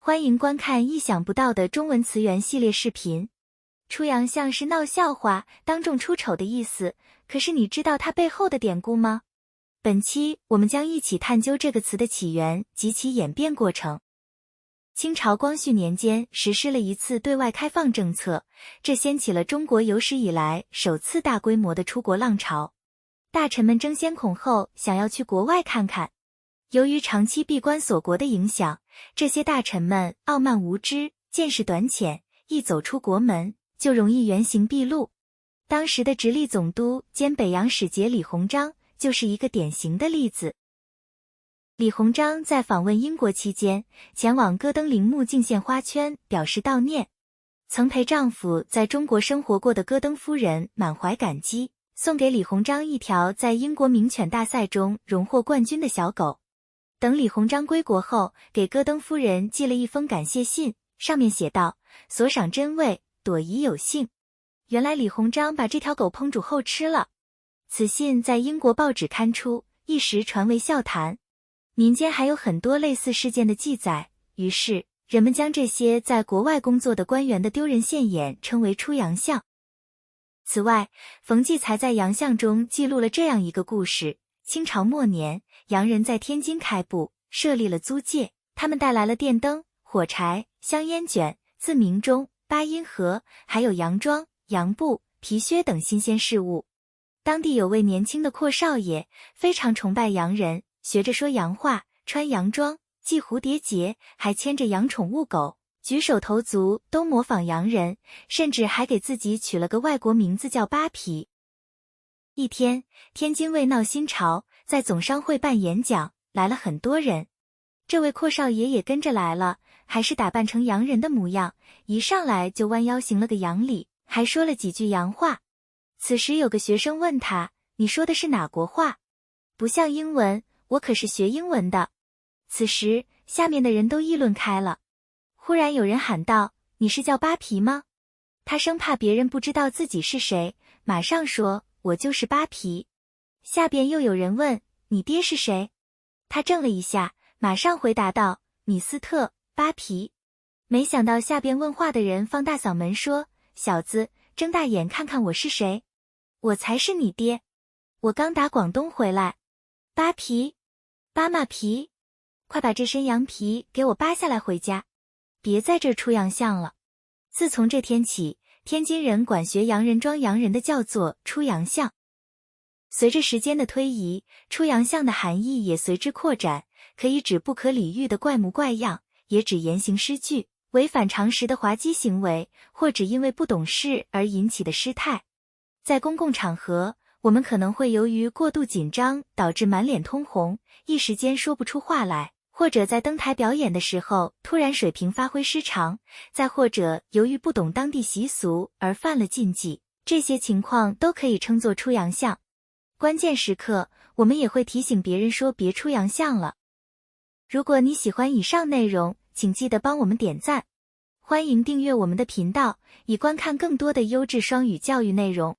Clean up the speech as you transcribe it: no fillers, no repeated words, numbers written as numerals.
欢迎观看意想不到的中文词源系列视频。出洋相是闹笑话、当众出丑的意思，可是你知道它背后的典故吗？本期我们将一起探究这个词的起源及其演变过程。清朝光绪年间实施了一次对外开放政策，这掀起了中国有史以来首次大规模的出国浪潮。大臣们争先恐后想要去国外看看。由于长期闭关锁国的影响，这些大臣们傲慢无知、见识短浅，一走出国门就容易原形毕露。当时的直隶总督兼北洋使节李鸿章就是一个典型的例子。李鸿章在访问英国期间，前往戈登陵墓敬献花圈，表示悼念。曾陪丈夫在中国生活过的戈登夫人满怀感激，送给李鸿章一条在英国名犬大赛中荣获冠军的小狗。等李鸿章归国后，给戈登夫人寄了一封感谢信，上面写道：所赏真味，朵颐有幸。原来李鸿章把这条狗烹煮后吃了。此信在英国报纸刊出，一时传为笑谈。民间还有很多类似事件的记载，于是人们将这些在国外工作的官员的丢人现眼称为出洋相。此外，冯骥才在洋相中记录了这样一个故事：清朝末年，洋人在天津开埠，设立了租界，他们带来了电灯、火柴、香烟卷、自鸣钟、八音盒，还有洋装、洋布、皮靴等新鲜事物。当地有位年轻的阔少爷，非常崇拜洋人，学着说洋话，穿洋装，系蝴蝶结，还牵着洋宠物狗，举手投足都模仿洋人，甚至还给自己取了个外国名字叫扒皮。一天，天津为闹新潮，在总商会办演讲，来了很多人。这位阔少爷也跟着来了，还是打扮成洋人的模样，一上来就弯腰行了个洋礼，还说了几句洋话。此时有个学生问他：你说的是哪国话？不像英文，我可是学英文的。此时下面的人都议论开了。忽然有人喊道：你是叫扒皮吗？他生怕别人不知道自己是谁，马上说：我就是扒皮。下边又有人问：你爹是谁？他怔了一下，马上回答道：米斯特扒皮。没想到下边问话的人放大嗓门说：小子，睁大眼看看我是谁？我才是你爹，我刚打广东回来。扒皮，扒马皮，快把这身羊皮给我扒下来回家，别在这儿出洋相了。自从这天起，天津人管学洋人装洋人的叫做出洋相。随着时间的推移，出洋相的含义也随之扩展，可以指不可理喻的怪模怪样，也指言行失据、违反常识的滑稽行为，或指因为不懂事而引起的失态。在公共场合，我们可能会由于过度紧张导致满脸通红，一时间说不出话来，或者在登台表演的时候突然水平发挥失常，再或者由于不懂当地习俗而犯了禁忌，这些情况都可以称作出洋相。关键时刻，我们也会提醒别人说别出洋相了。如果你喜欢以上内容，请记得帮我们点赞。欢迎订阅我们的频道，以观看更多的优质双语教育内容。